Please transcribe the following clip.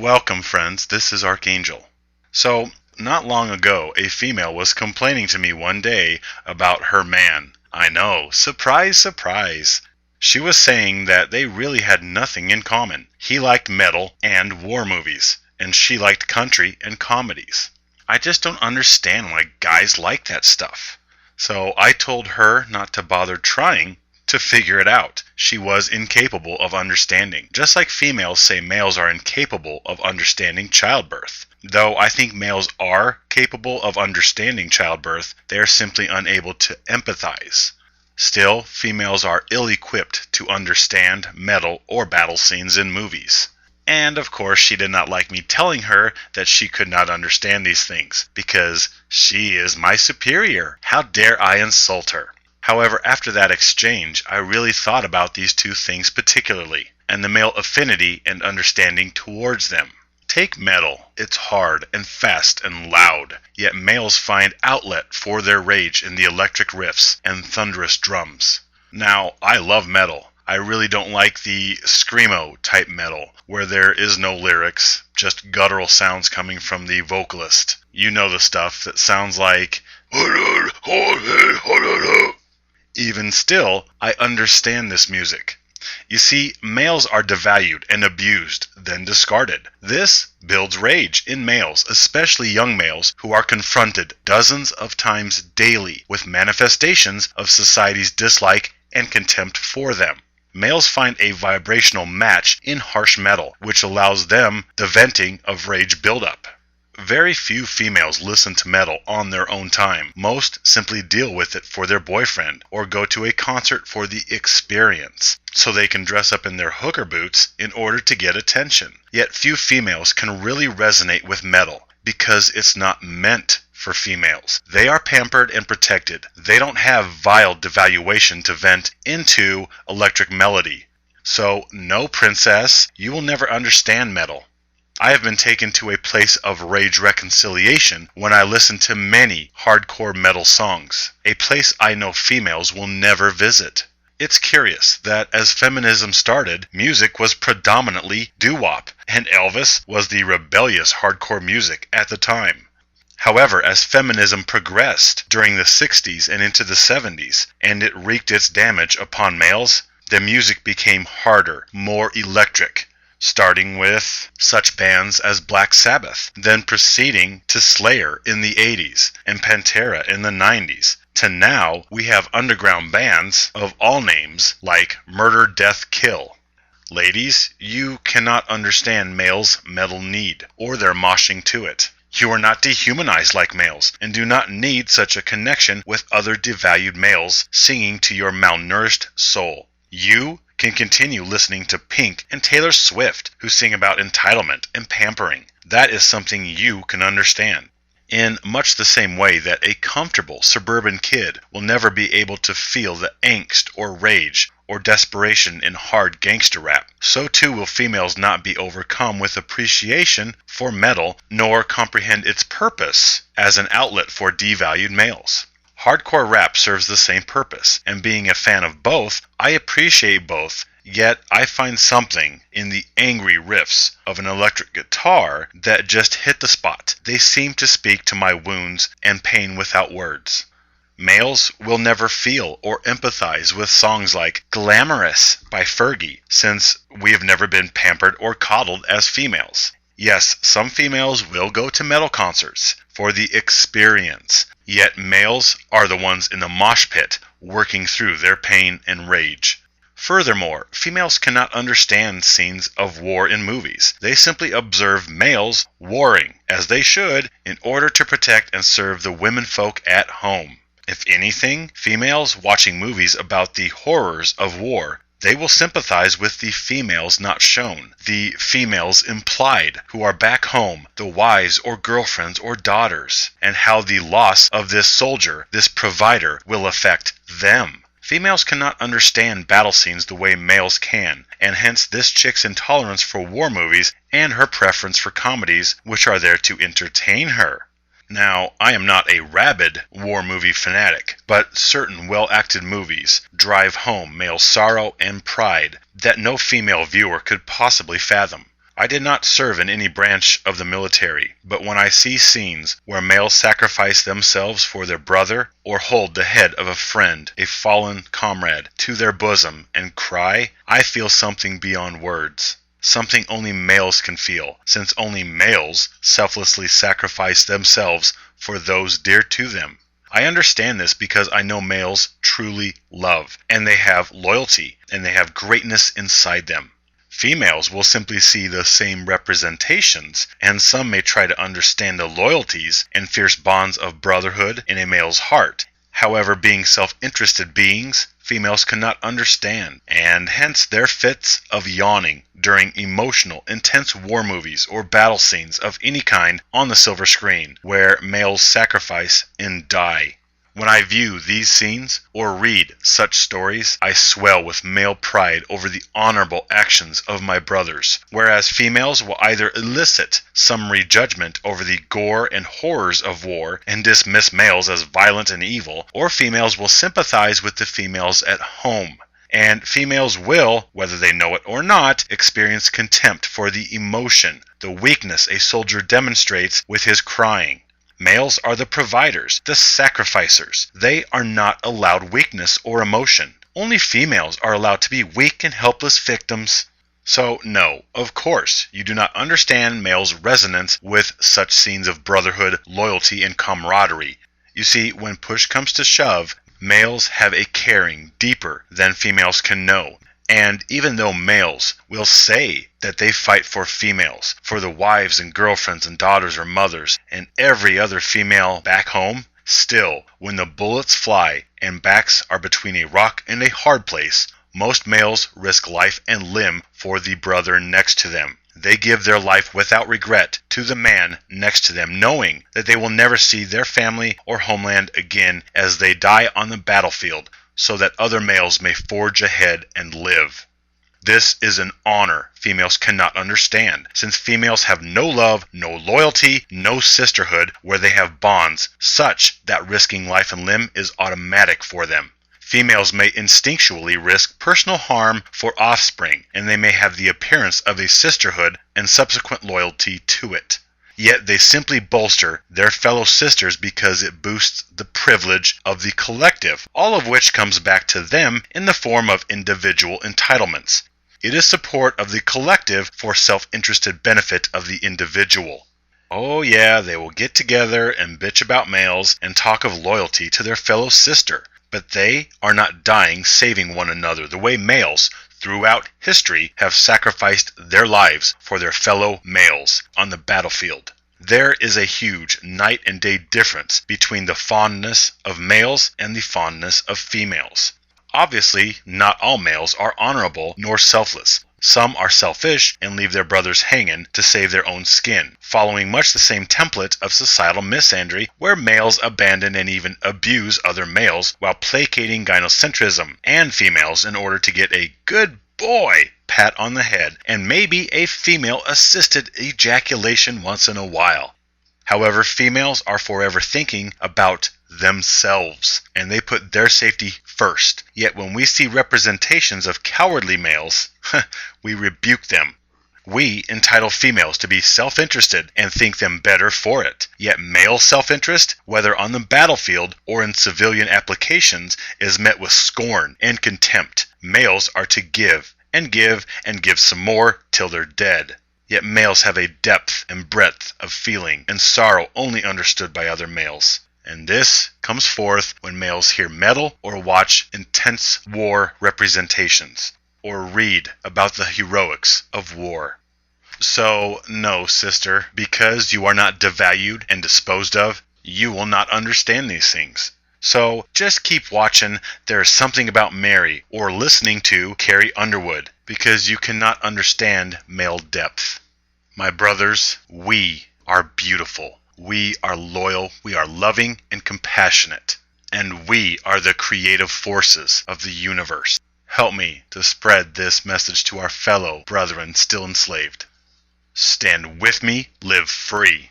Welcome, friends. This is Archangel. So, not long ago, a female was complaining to me one day about her man. I know, surprise, surprise. She was saying that they really had nothing in common. He liked metal and war movies, and she liked country and comedies. I just don't understand why guys like that stuff. So I told her not to bother trying to figure it out. She was incapable of understanding, just like females say males are incapable of understanding childbirth. Though I think males are capable of understanding childbirth, they are simply unable to empathize. Still, females are ill-equipped to understand metal or battle scenes in movies. And of course, she did not like me telling her that she could not understand these things, because she is my superior. How dare I insult her? However, after that exchange, I really thought about these two things particularly, and the male affinity and understanding towards them. Take metal. It's hard and fast and loud, yet males find outlet for their rage in the electric riffs and thunderous drums. Now, I love metal. I really don't like the screamo type metal, where there is no lyrics, just guttural sounds coming from the vocalist. You know the stuff that sounds like... Even still, I understand this music. You see, males are devalued and abused, then discarded. This builds rage in males, especially young males, who are confronted dozens of times daily with manifestations of society's dislike and contempt for them. Males find a vibrational match in harsh metal, which allows them the venting of rage buildup. Very few females listen to metal on their own time. Most simply deal with it for their boyfriend or go to a concert for the experience, so they can dress up in their hooker boots in order to get attention. Yet few females can really resonate with metal because it's not meant for females. They are pampered and protected. They don't have vile devaluation to vent into electric melody. So, no, princess, you will never understand metal. I have been taken to a place of rage reconciliation when I listen to many hardcore metal songs, a place I know females will never visit. It's curious that as feminism started, music was predominantly doo-wop, and Elvis was the rebellious hardcore music at the time. However, as feminism progressed during the 60s and into the 70s, and it wreaked its damage upon males, the music became harder, more electric, starting with such bands as Black Sabbath, then proceeding to Slayer in the 80s and Pantera in the 90s, to now we have underground bands of all names like Murder, Death, Kill. Ladies, you cannot understand males' metal need or their moshing to it. You are not dehumanized like males and do not need such a connection with other devalued males singing to your malnourished soul. You can continue listening to Pink and Taylor Swift, who sing about entitlement and pampering. That is something you can understand. In much the same way that a comfortable suburban kid will never be able to feel the angst or rage or desperation in hard gangster rap, so too will females not be overcome with appreciation for metal nor comprehend its purpose as an outlet for devalued males. Hardcore rap serves the same purpose, and being a fan of both, I appreciate both, yet I find something in the angry riffs of an electric guitar that just hit the spot. They seem to speak to my wounds and pain without words. Males will never feel or empathize with songs like Glamorous by Fergie, since we have never been pampered or coddled as females. Yes, some females will go to metal concerts for the experience, yet males are the ones in the mosh pit working through their pain and rage. Furthermore, females cannot understand scenes of war in movies. They simply observe males warring, as they should, in order to protect and serve the womenfolk at home. If anything, females watching movies about the horrors of war, they will sympathize with the females not shown, the females implied, who are back home, the wives or girlfriends or daughters, and how the loss of this soldier, this provider, will affect them. Females cannot understand battle scenes the way males can, and hence this chick's intolerance for war movies and her preference for comedies which are there to entertain her. Now, I am not a rabid war movie fanatic, but certain well-acted movies drive home male sorrow and pride that no female viewer could possibly fathom. I did not serve in any branch of the military, but when I see scenes where males sacrifice themselves for their brother, or hold the head of a friend, a fallen comrade, to their bosom and cry, I feel something beyond words. Something only males can feel, since only males selflessly sacrifice themselves for those dear to them. I understand this because I know males truly love, and they have loyalty, and they have greatness inside them. Females will simply see the same representations, and some may try to understand the loyalties and fierce bonds of brotherhood in a male's heart. However, being self-interested beings, females cannot understand, and hence their fits of yawning during emotional, intense war movies or battle scenes of any kind on the silver screen, where males sacrifice and die. When I view these scenes or read such stories, I swell with male pride over the honorable actions of my brothers, whereas females will either elicit summary judgment over the gore and horrors of war and dismiss males as violent and evil, or females will sympathize with the females at home. And females will, whether they know it or not, experience contempt for the emotion, the weakness a soldier demonstrates with his crying. Males are the providers, the sacrificers. They are not allowed weakness or emotion. Only females are allowed to be weak and helpless victims. So no, of course, you do not understand males' resonance with such scenes of brotherhood, loyalty, and camaraderie. You see, when push comes to shove, males have a caring deeper than females can know. And even though males will say that they fight for females, for the wives and girlfriends and daughters or mothers, and every other female back home, still, when the bullets fly and backs are between a rock and a hard place, most males risk life and limb for the brother next to them. They give their life without regret to the man next to them, knowing that they will never see their family or homeland again as they die on the battlefield, so that other males may forge ahead and live. This is an honor females cannot understand, since females have no love, no loyalty, no sisterhood, where they have bonds such that risking life and limb is automatic for them. Females may instinctually risk personal harm for offspring, and they may have the appearance of a sisterhood and subsequent loyalty to it. Yet they simply bolster their fellow sisters because it boosts the privilege of the collective, all of which comes back to them in the form of individual entitlements. It is support of the collective for self-interested benefit of the individual. Oh yeah, they will get together and bitch about males and talk of loyalty to their fellow sister, but they are not dying saving one another the way males throughout history have sacrificed their lives for their fellow males on the battlefield. There is a huge night and day difference between the fondness of males and the fondness of females. Obviously, not all males are honorable nor selfless. Some are selfish and leave their brothers hanging to save their own skin, following much the same template of societal misandry where males abandon and even abuse other males while placating gynocentrism and females in order to get a good boy pat on the head and maybe a female-assisted ejaculation once in a while. However, females are forever thinking about themselves, and they put their safety first. Yet when we see representations of cowardly males, we rebuke them. We entitle females to be self-interested and think them better for it. Yet male self-interest, whether on the battlefield or in civilian applications, is met with scorn and contempt. Males are to give and give and give some more till they're dead. Yet males have a depth and breadth of feeling and sorrow only understood by other males. And this comes forth when males hear metal or watch intense war representations, or read about the heroics of war. So, no, sister, because you are not devalued and disposed of, you will not understand these things. So, just keep watching There's Something About Mary or listening to Carrie Underwood, because you cannot understand male depth. My brothers, we are beautiful. We are loyal, we are loving and compassionate, and we are the creative forces of the universe. Help me to spread this message to our fellow brethren still enslaved. Stand with me, live free.